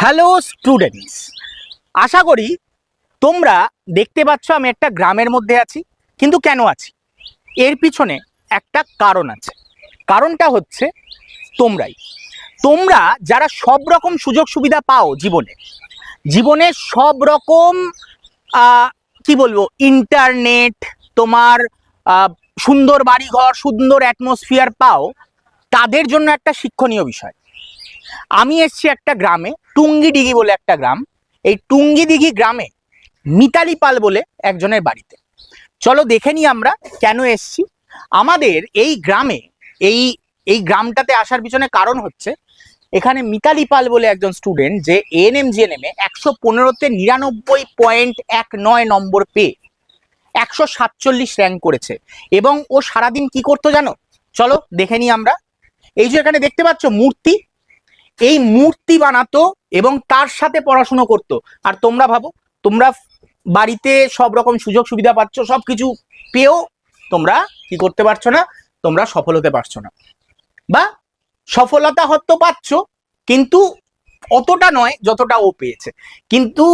Hello students, আশা করি তোমরা দেখতে পাচ্ছ আমি একটা গ্রামের মধ্যে আছি। কিন্তু কেন আছি, এর পিছনে একটা কারণ আছে। কারণটা হচ্ছে তোমরা যারা সব রকম সুযোগ সুবিধা পাও জীবনে সব রকম কি বলবো, ইন্টারনেট, তোমার সুন্দর বাড়িঘর, সুন্দর অ্যাটমসফিয়ার পাও, তাদের জন্য একটা শিক্ষণীয় বিষয়। আমি এসছি একটা গ্রামে, টুঙ্গিডিঘি বলে একটা গ্রাম। এই টুঙ্গিডিঘি গ্রামে মিতালি পাল বলে একজনের বাড়িতে। চলো দেখে নিই আমরা কেন এসছি। আমাদের এই গ্রামে এই গ্রামটাতে আসার পিছনে কারণ হচ্ছে, এখানে মিতালি পাল বলে একজন স্টুডেন্ট, যে ANM GNM 115-তে 99.19 নম্বর পেয়ে 147 র্যাঙ্ক করেছে। এবং ও সারাদিন কি করতো জানো? চলো দেখে নিই আমরা। এই যে এখানে দেখতে পাচ্ছ মূর্তি, এই মূর্তি বানাতো এবং তার সাথে পড়াশুনো করতো। আর তোমরা ভাবো, তোমরা বাড়িতে সব রকম সুযোগ সুবিধা পাচ্ছ, সবকিছু পেয়েও তোমরা কি করতে পারছো না, তোমরা সফল হতে পারছো না। বা সফলতা হয়তো পাচ্ছ, কিন্তু অতটা নয় যতটা ও পেয়েছে। কিন্তু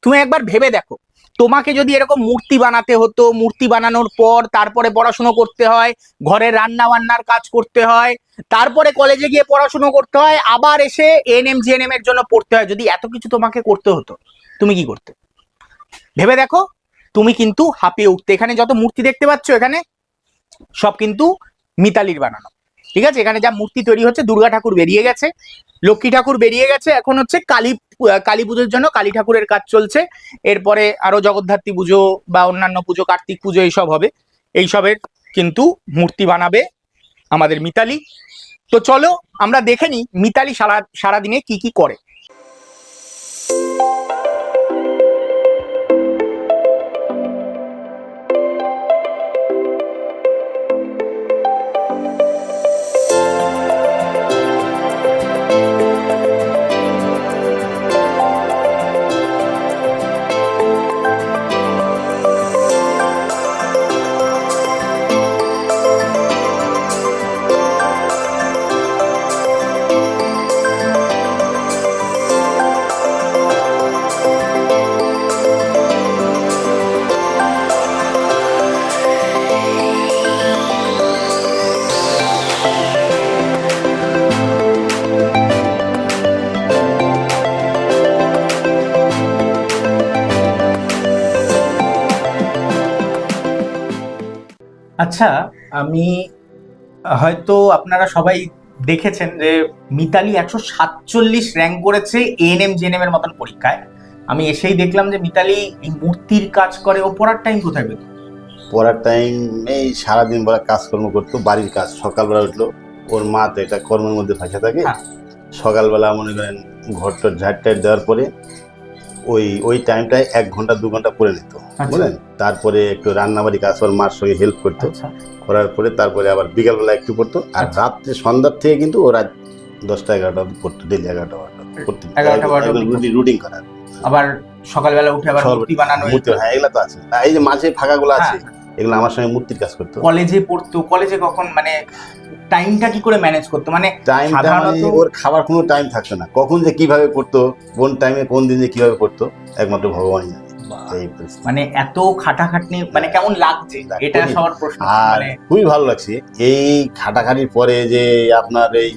তুমি একবার ভেবে দেখো, তোমাকে যদি এরকম মূর্তি বানাতে হতো, মূর্তি বানানোর পর তারপরে পড়াশুনো করতে হয়, ঘরে রান্না বান্নার কাজ করতে হয়, তারপরে কলেজে গিয়ে পড়াশুনো করতে হয়, আবার এসে ANM GNM এর জন্য পড়তে হয়, যদি এত কিছু তোমাকে করতে হতো, তুমি কি করতে? ভেবে দেখো, তুমি কিন্তু হাঁপিয়ে উঠতে। এখানে যত মূর্তি দেখতে পাচ্ছ, এখানে সব কিন্তু মিতালির বানানো। ঠিক আছে, এখানে যা মূর্তি তৈরি হচ্ছে, দুর্গা ঠাকুর বেরিয়ে গেছে, লক্ষ্মী ঠাকুর বেরিয়ে গেছে, এখন হচ্ছে কালী পুজোর জন্য কালী ঠাকুরের কাজ চলছে। এরপরে আরো জগদ্ধাত্রী পুজো বা অন্যান্য পুজো, কার্তিক পুজো এইসব হবে। এইসবের কিন্তু মূর্তি বানাবে আমাদের মিতালি। তো চলো আমরা দেখে নিই মিতালি সারাদিনে কি কি করে। আচ্ছা, আমি হয়তো আপনারা সবাই দেখেছেন যে মিতালি 147 র্যাঙ্ক করেছে ANM GNM এর মতন পরীক্ষায়। আমি এসেই দেখলাম যে মিতালি এই মূর্তির কাজ করে। ও পড়ার টাইম কোথায় পেত? পড়ার টাইম এই সারাদিন বেলা কাজকর্ম করতো, বাড়ির কাজ। সকালবেলা উঠলো, ওর মা তো এটা কর্মের মধ্যে ফাঁসা থাকে। সকালবেলা মনে করেন ঘরটার ঝাড়টার দেওয়ার পরে ওই টাইমটায় 1 ঘন্টা 2 ঘন্টা পড়ে নিত, বুঝলেন। তারপরে একটু রান্নাবাড়ি কাজ ওর মার সঙ্গে হেল্প করতো। করার পরে তারপরে আবার বিকালবেলা একটু পড়তো। আর রাত্রে সন্ধ্যার থেকে কিন্তু ও রাত 10টা-11টা পড়তো, ডেলি 11টা-12টা পড়তো, রুটিন করার। আবার সকালবেলা উঠে আবার মূর্তি বানানো। হ্যাঁ, এগুলা তো আছে। এই যে মাঝে ফাঁকাগুলো আছে, এগুলো আমার সঙ্গে মূর্তির কাজ করতো। কলেজে পড়তো, কলেজে কখন মানে টাইমটা কি করে ম্যানেজ করতো? মানে টাইমটা মানে ওর খাবার কোনো টাইম থাকতো না, কখন যে কিভাবে পড়তো, কোন টাইমে কোন দিন যে কিভাবে পড়তো, একমাত্র ভগবানই জানে। মানে এত খাটাখাটনি, মানে কেমন লাগছে এটা সবার প্রশ্ন। আর খুবই ভালো লাগছে এই খাটাখাটির পরে যে আপনার এই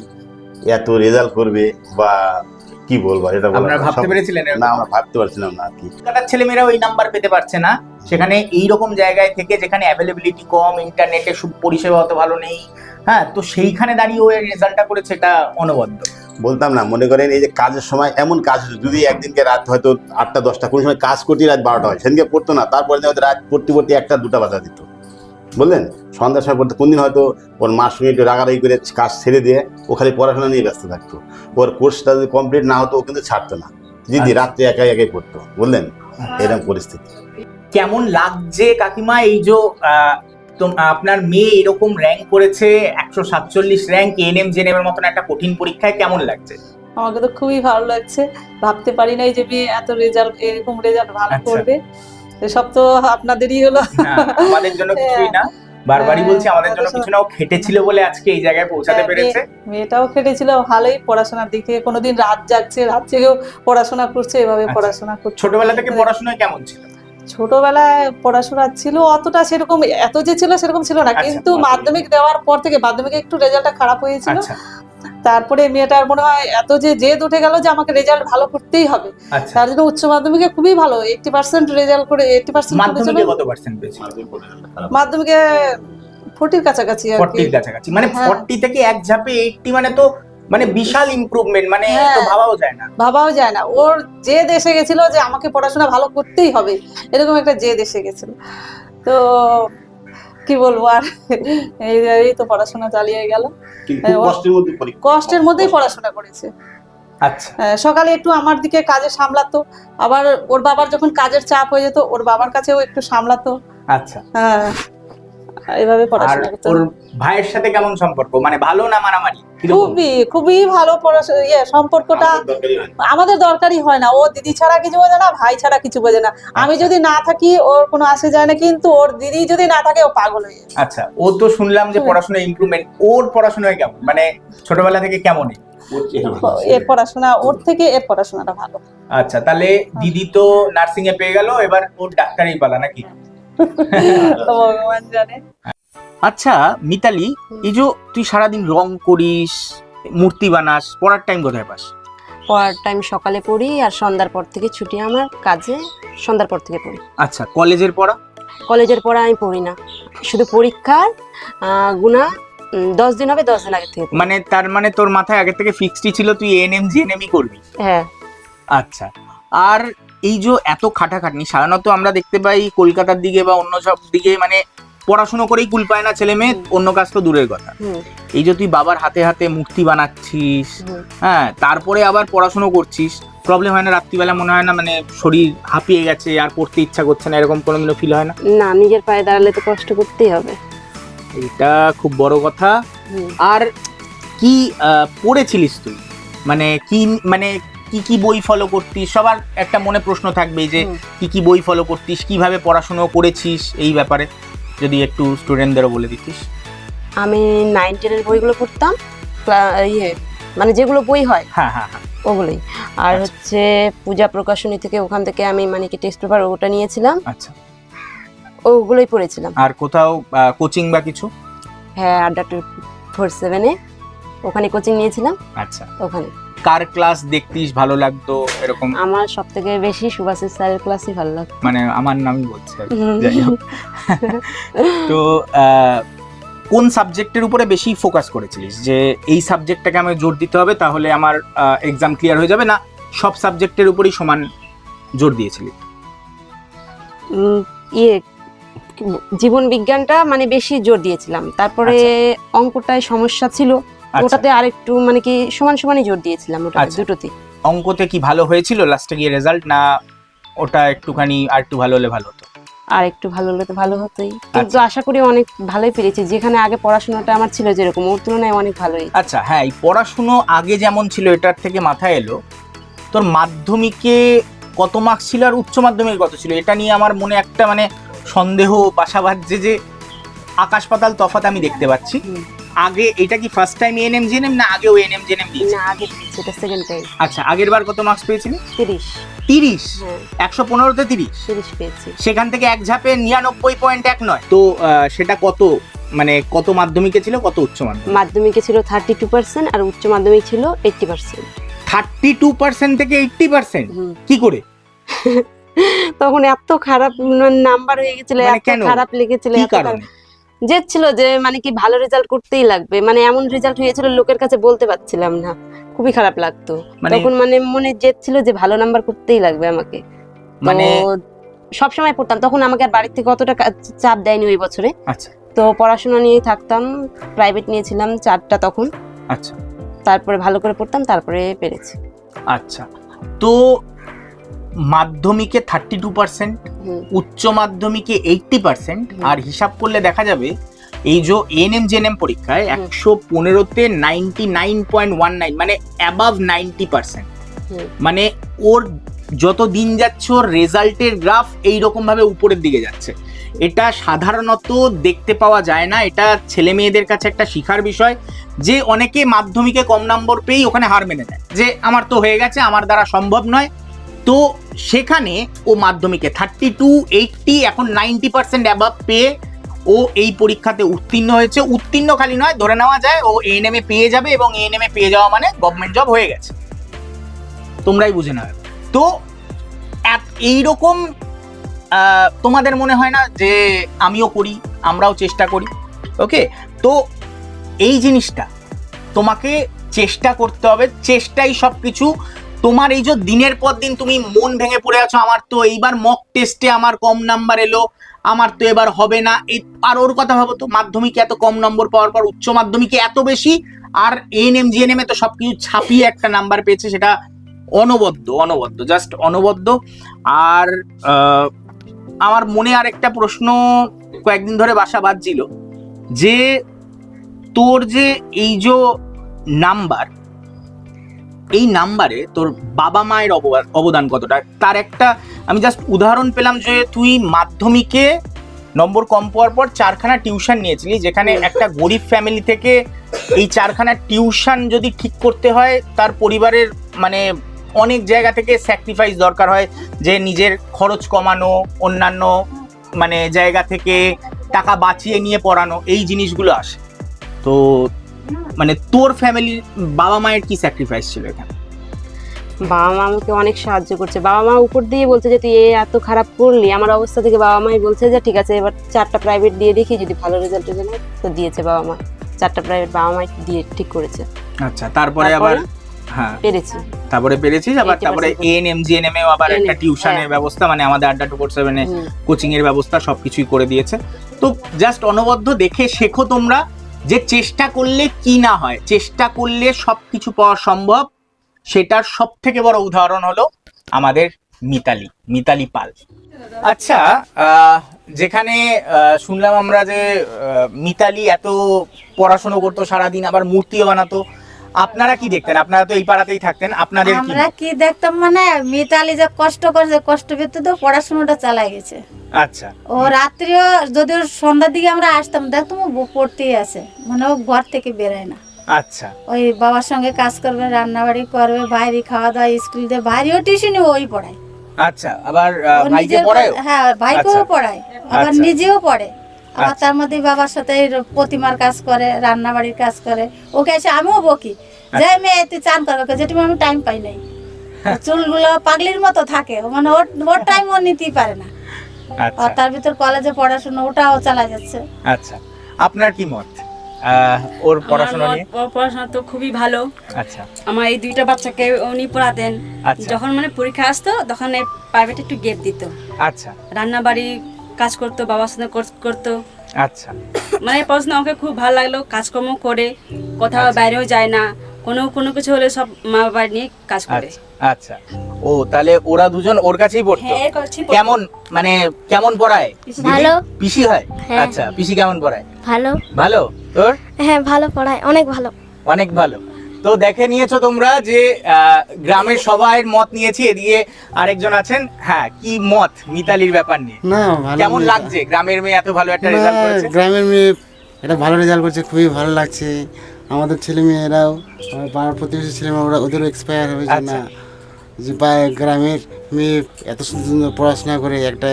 এত রেজাল্ট করবে, বা কি বলবো, এটা আপনারা ভাবতে পেরেছিলেন? না, আমরা ভাবতে পারছিলাম না। কি কলকাতার ছেলেমেয়েরাও এই নাম্বার পেতে পারছে না, সেখানে এইরকম জায়গায় থেকে, যেখানে অ্যাভেলেবিলিটি কম, ইন্টারনেটের পরিষেবা অত ভালো নেই। হ্যাঁ, তো সেইখানে দাঁড়িয়ে ওই রেজাল্টটা করেছে, এটা অনবদ্য। বলতাম না, মনে করেন এই যে কাজের সময় এমন কাজ, যদি একদিনকে রাত হয়তো 8টা-10টা, কোনো সময় কাজ করতে রাত 12টা হয়, সেদিনকে পড়তো না। তারপরে রাত পড়তে 1টা-2টা বাজা দিত, বললেন। সন্ধ্যার সময় পড়তে, কোনদিন হয়তো ওর মার সঙ্গে একটু রাগারাগি করে কাজ ছেড়ে দিয়ে ও খালি পড়াশোনা নিয়ে ব্যস্ত থাকতো। ওর কোর্সটা যদি কমপ্লিট না হতো, ও কিন্তু ছাড়তো না, দিদি রাত্রে একাই একাই পড়তো, বললেন। এরকম পরিস্থিতি। কেমন লাগছে কাকিমা, এই যে আপনার মেয়ে এরকম র্যাঙ্ক করেছে, 147 র্যাঙ্ক ANM GNM এর মতন একটা কঠিন পরীক্ষায়? কেমন লাগছে? আমাকে তো খুবই ভালো লাগছে। ভাবতে পারি নাই যে মেয়ে এত রেজাল্ট, এরকম রেজাল্ট ভালো করবে। সব তো আপনাদেরই হলো, আমাদের জন্য কিছুই না। বারবারই বলছি আমাদের জন্য কত কিছু না ও খেটেছিল বলে আজকে এই জায়গায় পৌঁছাতে পেরেছে। মেয়েটাও খেটেছিল ভালোই, পড়াশোনার দিক থেকে কোনোদিন রাত জাগছে, রাত জেগেও পড়াশোনা করছে, এভাবে আচ্ছা। পড়াশোনা করছে। ছোটবেলা থেকে পড়াশোনায় কেমন ছিল? ছোটবেলায় পড়াশোনা ছিল অতটা সেরকম, এত যে ছিল সেরকম ছিল না, আচ্ছা, কিন্তু মাধ্যমিক দেওয়ার পর থেকে মাধ্যমিকে একটু রেজাল্টটা খারাপ হয়েছিল। আচ্ছা তারপরে মেয়েটার মনে হয় এত যে জেদ উঠে গেল যে আমাকে রেজাল্ট ভালো করতেই হবে, আচ্ছা। তার জন্য উচ্চ মাধ্যমিকে খুবই ভালো 80% রেজাল্ট করে 80% মাধ্যমিকে কত পার্সেন্ট পেয়েছিল? মাধ্যমিকে 40 কাছাকাছি আর কি। 40 কাছাকাছি, মানে হ্যাঁ। 40 থেকে এক ঝাপে 80, মানে তো মানে বিশাল ইমপ্রুভমেন্ট, মানে হ্যাঁ। তো ভাবাও যায় না। ভাবাও যায় না, ওর জেদ এসে গেছিল যে আমাকে পড়াশোনা ভালো করতেই হবে, এরকম একটা জেদ এসে গেছিল। তো কি বলবো আর, এই তো পড়াশোনা চালিয়ে গেল, কষ্টের মধ্যেই পড়াশোনা করেছে। আচ্ছা। সকালে একটু আমার দিকে কাজে সামলাতো, আবার ওর বাবার যখন কাজের চাপ হয়ে যেত ওর বাবার কাছেও একটু সামলাতো। আচ্ছা। হ্যাঁ, এইভাবে আর পড়াশোনা করতো। ওর ভাইয়ের সাথে কেমন সম্পর্ক, মানে ভালো না মারামারি? খুবই ভালো পড়াশোনা, সম্পর্কটা আমাদের দরকারই হয় না, ও দিদি ছাড়া কিছু বোঝে না, ভাই ছাড়া কিছু বোঝে না। আমি যদি না থাকি ওর কোনো আসে যায় না, কিন্তু ওর দিদি যদি না থাকে ও পাগল হয়ে যায়। আচ্ছা, ও তো শুনলাম যে পড়াশোনায় ইমপ্রুভমেন্ট, ওর পড়াশোনায় কেমন, মানে ছোটবেলা থেকে কেমন? এর পড়াশোনা ওর থেকে এর পড়াশোনাটা ভালো। আচ্ছা, তাহলে দিদি তো নার্সিং এ পেয়ে গেল, এবার ওর ডাক্তারি পালা নাকি? ভগবান জানে। আচ্ছা মিতালি, এই যে তুই সারাদিন রং করিস, মূর্তি বানাস, পড়ার টাইম কোথায় পাস? পড়ার টাইম সকালে পড়ি, আর সন্ধ্যার পর থেকে ছুটি আমার কাজে, সন্ধ্যার পর থেকে পড়ি। আচ্ছা, কলেজের পড়া? কলেজের পড়া আমি পড়ি না, শুধু পরীক্ষার গুণা 10 দিন হবে, 10 দিন আগে থেকে পড়ি। মানে তার মানে তোর মাথায় আগে থেকে ফিক্সডই ছিল তুই ANM GNM করবি? হ্যাঁ। আচ্ছা, আর এই যে এত খাটাখাটনি, সাধারণত আমরা দেখতে পাই কলকাতার দিকে বা অন্য সব দিকে, মানে পড়াশোনা করেই কুল পায় না ছেলে মেয়ে, অন্য কাজ তো দূরের কথা। এই যে তুই বাবার হাতে হাতে মূর্তি বানাচ্ছিস, হ্যাঁ, তারপরে আবার পড়াশোনা করছিস, প্রবলেম হয় না রাত্রিবেলা? মনে হয় না মানে শরীর হাঁপিয়ে গেছে আর পড়তে ইচ্ছা করছে না, এরকম কোনোদিনও ফিল হয় না? না, নিজের পায়ে দাঁড়ালে তো কষ্ট করতেই হবে, এটা খুব বড় কথা। আর কি পড়েছিলিস তুই, মানে কি, মানে কি কি বই ফলো করতিস? সবার একটা মনে প্রশ্ন থাকবে যে কি কি বই ফলো করতিস, কিভাবে পড়াশোনা করেছিস, এই ব্যাপারে যদি একটু স্টুডেন্টদেরও বলে দিতিস। আমি 9, 10 এর বইগুলো পড়তাম, মানে যেগুলো বই হয়, হ্যাঁ হ্যাঁ হ্যাঁ, ওগুলোই। আর হচ্ছে পূজা প্রকাশনী থেকে, ওখান থেকে আমি মানে কি টেক্সট পেপার ওটা নিয়েছিলাম। আচ্ছা, ওগুলোই পড়েছিলাম। আর কোথাও কোচিং বা কিছু? হ্যাঁ, আড্ডা 247 এ ওখানে কোচিং নিয়েছিলাম। আচ্ছা, ওখানে। কার ক্লাস দেখতিস, ভালো লাগতো এরকম? আমার সবথেকে বেশি সুভাষিস স্যারের ক্লাসই ভালো লাগতো, মানে আমার নামই বলছে, যাই হোক। তো কোন সাবজেক্টের উপরে বেশি ফোকাস করেছিলিস, যে এই সাবজেক্টটাকে আমি জোর দিতে হবে তাহলে আমার এক্সাম ক্লিয়ার হয়ে যাবে, না সব সাবজেক্টের উপরেই সমান জোর দিয়েছিলি? জীবন বিজ্ঞানটা মানে বেশি জোর দিয়েছিলাম, তারপরে অঙ্কটায় সমস্যা ছিল, ওটাতে আরেকটু মানে কি সমান সমানই জোর দিয়েছিলাম, ওটা দুটোতে। অঙ্কতে কি ভালো হয়েছিল লাস্টে গিয়ে রেজাল্ট, না ওটা একটুখানি আর একটু ভালো হলে ভালো হতো? আর একটু ভালো হলে তো ভালো হতোই, কিন্তু আশা করি অনেক ভালোই পেরেছি, যেখানে আগে পড়াশোনাটা আমার ছিল যেরকম, ওর তুলনায় অনেক ভালোই। আচ্ছা, হ্যাঁ, এই পড়াশুনো আগে যেমন ছিল এটার থেকে মাথায় এলো, তোর মাধ্যমিকে কত মার্কস ছিল আর উচ্চ মাধ্যমিকে কত ছিল? এটা নিয়ে আমার মনে একটা মানে সন্দেহ বাসা বাঁধছে, যে আকাশ পাতাল তফাৎ আমি দেখতে পাচ্ছি। আগে এটা কি ফার্স্ট টাইম ANM GNM, না আগেও ANM GNM দিয়েছিস? না, আগে সেটা সেকেন্ড টাইম। আচ্ছা, আগের বার কত মার্কস পেয়েছিলি? 30। 30? 115তে 30 পেয়েছি। সেখান থেকে এক ঝাপে 99.19। তো সেটা কত, মানে কত মাধ্যমিকে ছিল, কত উচ্চ মাধ্যমিক? মাধ্যমিকে ছিল 32% আর উচ্চ মাধ্যমিক ছিল 80%। 32% থেকে 80%? কি করে? তখন এত খারাপ নাম্বার হয়ে গেছিল, এত খারাপ লেগেছিল, যে ছিল যে মানে কি ভালো রেজাল্ট করতেই লাগবে, মানে এমন রেজাল্ট হয়েছিল লোকের কাছে বলতে পারছিলাম না, খুবই খারাপ লাগতো তখন, মানে মনে জেদ ছিল যে ভালো নাম্বার করতেই লাগবে আমাকে, মানে সবসময় পড়তাম। তখন আমাকে আর বাড়ির থেকে অতটা চাপ দেয়নি ওই বছরে। আচ্ছা, তো পড়াশোনা নিয়েই থাকতাম, প্রাইভেট নিয়েছিলাম 4টা তখন। আচ্ছা, তারপরে ভালো করে পড়তাম, তারপরে পেরেছি। আচ্ছা, তো মাধ্যমিকে 32%, উচ্চ মাধ্যমিকে 80%, আর হিসাব করলে দেখা যাবে এই যে ANM GNM পরীক্ষায় 115তে 99.19, মানে অ্যাবাভ 90%। মানে ওর যত দিন যাচ্ছে ওর রেজাল্টের গ্রাফ এইরকম ভাবে উপরের দিকে যাচ্ছে। এটা সাধারণত দেখতে পাওয়া যায় না। এটা ছেলে মেয়েদের কাছে একটা শিখার বিষয় যে অনেকে মাধ্যমিকে কম নম্বর পেয়েই ওখানে হার মেনে নেয়, যে আমার তো হয়ে গেছে, আমার দ্বারা সম্ভব নয়। তো সেখানে ও মাধ্যমিকে 32, 80, এখন 90% অ্যাবাভ পেয়ে ও এই পরীক্ষাতে উত্তীর্ণ হয়েছে। উত্তীর্ণ খালি নয়, ধরে নেওয়া যায় ও ANM এ পেয়ে যাবে, এবং ANM এ পেয়ে যাওয়া মানে গভর্নমেন্ট জব হয়ে গেছে, তোমরাই বুঝে নাও। তো এইরকম তোমাদের মনে হয় না যে আমিও করি, আমরাও চেষ্টা করি? ওকে, তো এই জিনিসটা তোমাকে চেষ্টা করতে হবে, চেষ্টাই সব কিছু। তোমার এই যে দিনের পর দিন তুমি মন ভেঙে পড়ে আছো, আমার তো এইবার মক টেস্টে আমার কম নাম্বার এলো, আমার তো এবার হবে না। আর ওর কথা ভাবো তো, মাধ্যমিকে এত কম নম্বর পাওয়ার পর উচ্চ মাধ্যমিকে এত বেশি, আর ANM GNM এ তো সবকিছু ছাপিয়ে একটা নাম্বার পেয়েছে, সেটা অনবদ্য, জাস্ট অনবদ্য। আর আমার মনে আর একটা প্রশ্ন কয়েকদিন ধরে বাসা বাঁধছিল, যে তোর যে এই যে নাম্বার, এই নাম্বারে তোর বাবা মায়ের অবদান কতটা? তার একটা আমি জাস্ট উদাহরণ পেলাম, যে তুই মাধ্যমিকে নম্বর কম পাওয়ার পর 4খানা টিউশন নিয়েছিলি, যেখানে একটা গরিব ফ্যামিলি থেকে এই 4খানা টিউশন যদি ঠিক করতে হয়, তার পরিবারের মানে অনেক জায়গা থেকে স্যাক্রিফাইস দরকার হয়, যে নিজের খরচ কমানো, অন্যান্য মানে জায়গা থেকে টাকা বাঁচিয়ে নিয়ে পড়ানো, এই জিনিসগুলো আসে। তো মানে তোর ফ্যামিলির বাবা মায়ের কি স্যাক্রিফাইস ছিল এখানে? বাবা মা আমাকে অনেক সাহায্য করছে। বাবা মা উপর দিয়ে বলছে যে তুই এত খারাপ করলি, আমার অবস্থা থেকে বাবা মাই বলছে যে ঠিক আছে এবার 4টা প্রাইভেট দিয়ে দেখি, যদি ভালো রেজাল্টের জন্য। তো দিয়েছে বাবা মা 4টা প্রাইভেট, বাবা মাই দিয়ে ঠিক করেছে। আচ্ছা, তারপরে আবার হ্যাঁ পেরেছি, তারপরে পেরেছিস আবার। তারপরে ANM GNM এও আবার একটা টিউশনের ব্যবস্থা, মানে আমাদের আড্ডা 247 এ কোচিং এর ব্যবস্থা সবকিছুই করে দিয়েছে। তো জাস্ট অনবদ্য দেখে শেখো তোমরা, যে চেষ্টা করলে কি না হয়, চেষ্টা করলে সবকিছু পাওয়া সম্ভব। সেটার সব থেকে বড় উদাহরণ হলো আমাদের মিতালি পাল। আচ্ছা, যেখানে শুনলাম আমরা যে মিতালি এত পড়াশোনা করতো সারাদিন, আবার মূর্তিও বানাতো, আপনারা কি দেখতেন? আপনারা তো এই পাড়াতেই থাকতেন, আপনাদের আমরা কি দেখতাম মানে মিতালি যে কষ্ট করছে, কষ্ট ভিতরে তো পড়াশোনাটা চালাই গেছে। আচ্ছা, ও রাত্রিও যদি সন্ধ্যার দিকে আমরা আসতাম, দেখতাম ও পড়তেই আছে, মানে ও ঘর থেকে বেরোয় না। আচ্ছা, ওই বাবার সঙ্গে কাজ করবে, রান্নাবাড়ি করবে, বাইরে খাওয়া দাওয়া, স্কুল দিয়ে বাইরেও টিউশনই ওই পড়ায়। আচ্ছা, আবার ও ভাইকে নিজের পড়ায়? হ্যাঁ, ভাইকেও পড়ায়, আবার আচ্ছা। নিজেও পড়ে। আবার আচ্ছা। তার মধ্যে বাবার সাথে প্রতিমার কাজ করে, রান্নাবাড়ির কাজ করে। ওকে এসে আমিও বকি যে মেয়ে তুই চান করবে, যেটা আমি টাইম পাই নাই। চুলগুলো পাগলির মতো থাকে, মানে ওর টাইম ও নিতেই পারে না। আচ্ছা, আর তার ভিতর কলেজে পড়াশোনা ওটাও চালা যাচ্ছে। আচ্ছা, আপনার কি মত ওর পড়াশোনা নিয়ে? ওর পড়াশোনা তো খুবই ভালো। আচ্ছা, আমার এই 2টা বাচ্চাকে উনি পড়াতেন। আচ্ছা। যখন মানে পরীক্ষা আসতো তখন প্রাইভেট একটু গেপ দিত। আচ্ছা, রান্না বাড়ি কাজ করতো, বাবার সাথে করতো। আচ্ছা, মানে পড়াশোনা আমাকে খুব ভালো লাগলো, কাজকর্ম করে, কোথাও বাইরেও যায় না, কোনো কিছু হলে সব মা বাবা নিয়ে কাজ করে। আচ্ছা। ও তাহলে ওরা দুজন ওর কাছেই পড়তো? হ্যাঁ, এর কাছেই পড়তো। কেমন মানে কেমন পড়ায়? ভালো। পিসি হয়? হ্যাঁ। আচ্ছা, পিসি কেমন পড়ায়? ভালো। ভালো। তোর? হ্যাঁ, ভালো পড়ায়, অনেক ভালো। অনেক ভালো। তো দেখে নিয়েছো তোমরা যে গ্রামের সবাইয়ের মত নিয়েছি। এদিকে আরেকজন আছেন, হ্যাঁ, কি মত মিতালির ব্যাপার নিয়ে? না, ভালো। কেমন লাগছে গ্রামের মেয়ে এত ভালো একটা রেজাল্ট করেছে? গ্রামের মেয়ে এটা ভালো রেজাল্ট করছে, খুবই ভালো লাগছে। আমাদের ছেলে মেয়েরাও, আমার পাড়ার প্রতিবেশী ছেলে মেয়েরা, ওদেরও এক্সপায়ার হয়েছে না যে গ্রামের মেয়ে এত সুন্দর পড়াশোনা করে একটা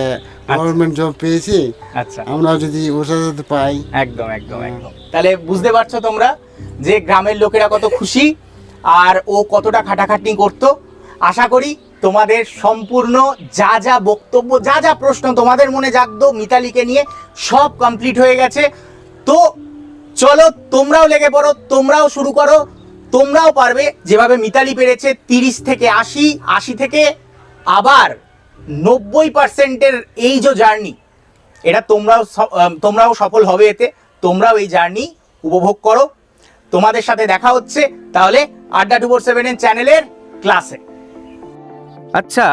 গভর্নমেন্ট জব পেয়েছে। আচ্ছা, আমরাও যদি ওর সাথে পাই। একদম একদম একদম। তাহলে বুঝতে পারছো তোমরা যে গ্রামের লোকেরা কত খুশি, আর ও কতটা খাটাখাটনি করতো। আশা করি তোমাদের সম্পূর্ণ যা যা বক্তব্য, যা যা প্রশ্ন তোমাদের মনে জাগতো মিতালিকে নিয়ে, সব কমপ্লিট হয়ে গেছে। তো চলো তোমরাও লেগে পড়ো, তোমরাও শুরু করো, তোমরাও পারবে যেভাবে মিতালি পেরেছে। 30 থেকে 80, 80 থেকে আবার 90%-এর এই যে জার্নি, এটা তোমরাও সফল হবে এতে। তোমরাও এই জার্নি উপভোগ করো। তোমাদের সাথে দেখা হচ্ছে তাহলে আড্ডা 247 চ্যানেলের ক্লাসে। আচ্ছা,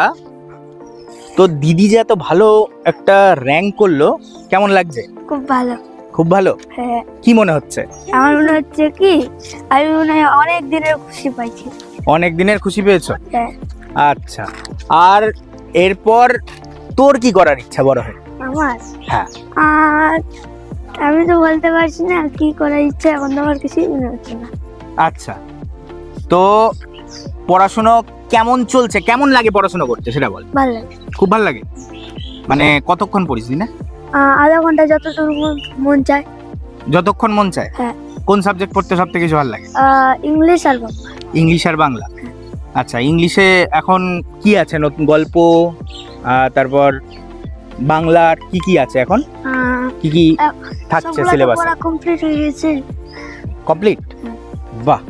তো দিদি যে এত ভালো একটা র্যাঙ্ক করলো, কেমন লাগছে? খুব ভালো। খুব ভালো? হ্যাঁ। কি মনে হচ্ছে? আমার মনে হচ্ছে কি আমি মনে হয় অনেক দিনের খুশি পাইছি। অনেক দিনের খুশি পেয়েছো? হ্যাঁ। আচ্ছা, আর এরপর তোর কি করার ইচ্ছা বড় হয়? আমার হ্যাঁ আর আমি তো বলতে পারছি না কি করার ইচ্ছে, এখন তো আমার কিছুই মনে হচ্ছে না। আচ্ছা, তো পড়াশোনা কেমন চলছে, কেমন লাগে পড়াশোনা করতে সেটা বল। ভালো লাগে। খুব ভালো লাগে, মানে কতক্ষণ পড়িস দিনে? আধা ঘন্টা যতদূর মন চায়। যতক্ষণ মন চায়? হ্যাঁ। কোন সাবজেক্ট পড়তে সব থেকে বেশি ভালো লাগে? ইংলিশ আর বাংলা। ইংলিশ আর বাংলা। আচ্ছা, ইংলিশে এখন কি আছে নতুন গল্প, তারপর বাংলার কি কি আছে এখন, কি কি থাকছে সিলেবাসে? কমপ্লিট হয়ে গেছে। কমপ্লিট? বাহ,